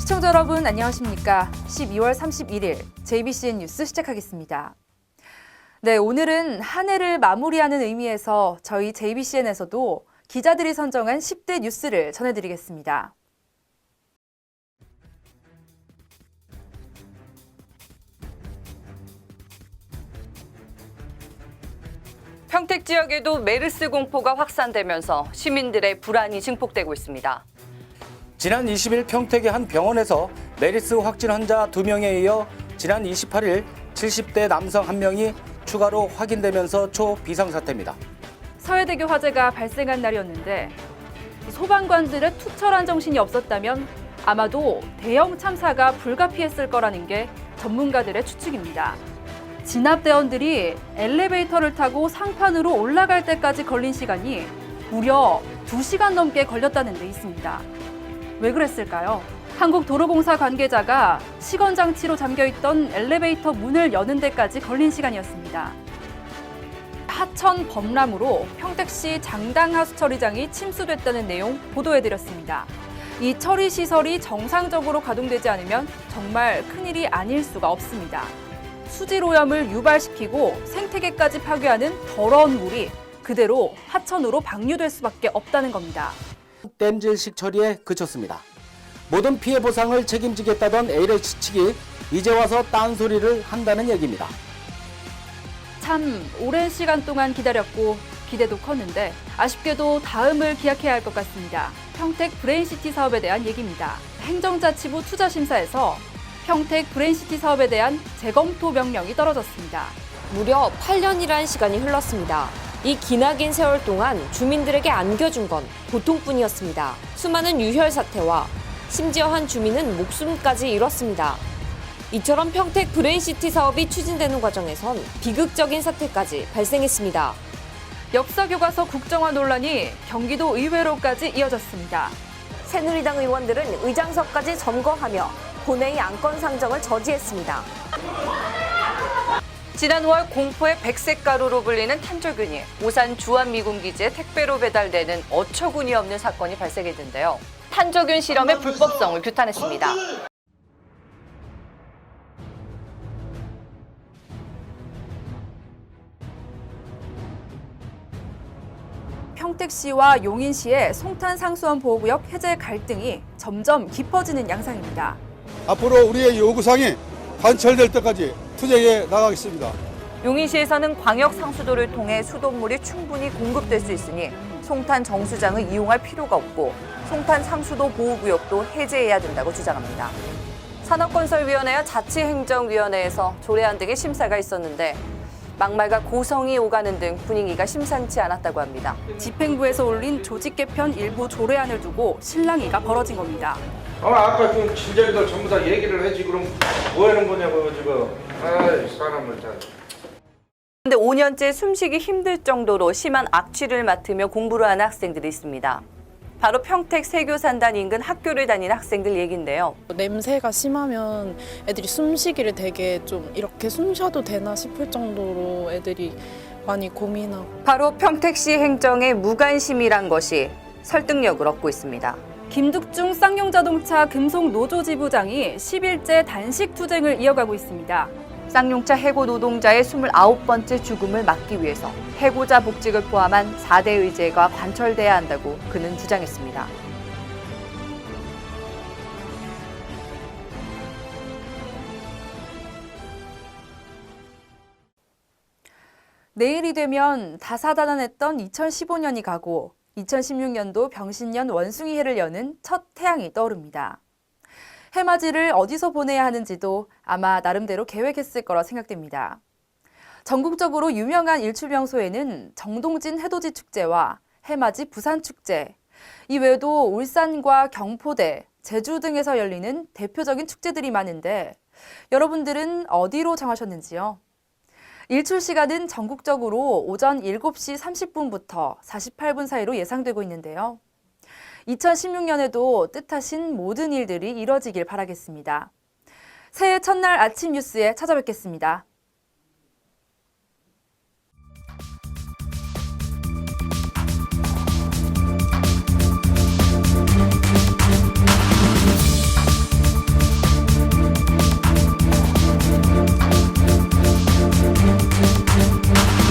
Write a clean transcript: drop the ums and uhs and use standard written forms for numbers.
시청자 여러분 안녕하십니까? 12월 31일 JBCN 뉴스 시작하겠습니다. 네, 오늘은 한 해를 마무리하는 의미에서 저희 JBCN에서도 기자들이 선정한 10대 뉴스를 전해드리겠습니다. 평택 지역에도 메르스 공포가 확산되면서 시민들의 불안이 증폭되고 있습니다. 지난 20일 평택의 한 병원에서 메르스 확진 환자 2명에 이어 지난 28일 70대 남성 1명이 추가로 확인되면서 초비상사태입니다. 서해대교 화재가 발생한 날이었는데 소방관들의 투철한 정신이 없었다면 아마도 대형 참사가 불가피했을 거라는 게 전문가들의 추측입니다. 진압대원들이 엘리베이터를 타고 상판으로 올라갈 때까지 걸린 시간이 무려 2시간 넘게 걸렸다는 데 있습니다. 왜 그랬을까요? 한국도로공사 관계자가 시건장치로 잠겨있던 엘리베이터 문을 여는 데까지 걸린 시간이었습니다. 하천 범람으로 평택시 장당하수처리장이 침수됐다는 내용 보도해드렸습니다. 이 처리 시설이 정상적으로 가동되지 않으면 정말 큰일이 아닐 수가 없습니다. 수질오염을 유발시키고 생태계까지 파괴하는 더러운 물이 그대로 하천으로 방류될 수밖에 없다는 겁니다. 땜질식 처리에 그쳤습니다. 모든 피해 보상을 책임지겠다던 LH 측이 이제 와서 딴소리를 한다는 얘기입니다. 참 오랜 시간 동안 기다렸고 기대도 컸는데 아쉽게도 다음을 기약해야 할 것 같습니다. 평택 브레인시티 사업에 대한 얘기입니다. 행정자치부 투자심사에서 평택 브레인시티 사업에 대한 재검토 명령이 떨어졌습니다. 무려 8년이라는 시간이 흘렀습니다. 이 기나긴 세월 동안 주민들에게 안겨준 건 고통뿐이었습니다. 수많은 유혈 사태와 심지어 한 주민은 목숨까지 잃었습니다. 이처럼 평택 브레인시티 사업이 추진되는 과정에선 비극적인 사태까지 발생했습니다. 역사교과서 국정화 논란이 경기도 의회로까지 이어졌습니다. 새누리당 의원들은 의장석까지 점거하며 본회의 안건 상정을 저지했습니다. 지난 5월 공포의 백색 가루로 불리는 탄저균이 오산 주한미군기지에 택배로 배달되는 어처구니 없는 사건이 발생했는데요. 탄저균 실험의 불법성을 규탄했습니다. 평택시와 용인시의 송탄 상수원 보호구역 해제 갈등이 점점 깊어지는 양상입니다. 앞으로 우리의 요구사항이 관철될 때까지 투쟁해 나가겠습니다. 용인시에서는 광역 상수도를 통해 수돗물이 충분히 공급될 수 있으니 송탄 정수장을 이용할 필요가 없고 송탄 상수도 보호구역도 해제해야 된다고 주장합니다. 산업건설위원회와 자치행정위원회에서 조례안 등의 심사가 있었는데 막말과 고성이 오가는 등 분위기가 심상치 않았다고 합니다. 집행부에서 올린 조직 개편 일부 조례안을 두고 실랑이가 벌어진 겁니다. 아까 좀 진작에도 전부 다 얘기를 해지 그럼 뭐 하는 거냐고 지금. 아이 사람을 다. 그런데 5년째 숨쉬기 힘들 정도로 심한 악취를 맡으며 공부를 하는 학생들이 있습니다. 바로 평택 세교산단 인근 학교를 다니는 학생들 얘기인데요. 냄새가 심하면 애들이 숨쉬기를 되게 좀 이렇게 숨 쉬어도 되나 싶을 정도로 애들이 많이 고민하고. 바로 평택시 행정의 무관심이란 것이 설득력을 얻고 있습니다. 김득중 쌍용자동차 금속 노조 지부장이 10일째 단식 투쟁을 이어가고 있습니다. 쌍용차 해고 노동자의 29번째 죽음을 막기 위해서 해고자 복직을 포함한 4대 의제가 관철돼야 한다고 그는 주장했습니다. 내일이 되면 다사다난했던 2015년이 가고 2016년도 병신년 원숭이해를 여는 첫 태양이 떠오릅니다. 해맞이를 어디서 보내야 하는지도 아마 나름대로 계획했을 거라 생각됩니다. 전국적으로 유명한 일출명소에는 정동진 해돋이 축제와 해맞이 부산축제, 이 외에도 울산과 경포대, 제주 등에서 열리는 대표적인 축제들이 많은데 여러분들은 어디로 정하셨는지요? 일출 시간은 전국적으로 오전 7시 30분부터 48분 사이로 예상되고 있는데요. 2016년에도 뜻하신 모든 일들이 이뤄지길 바라겠습니다. 새해 첫날 아침 뉴스에 찾아뵙겠습니다.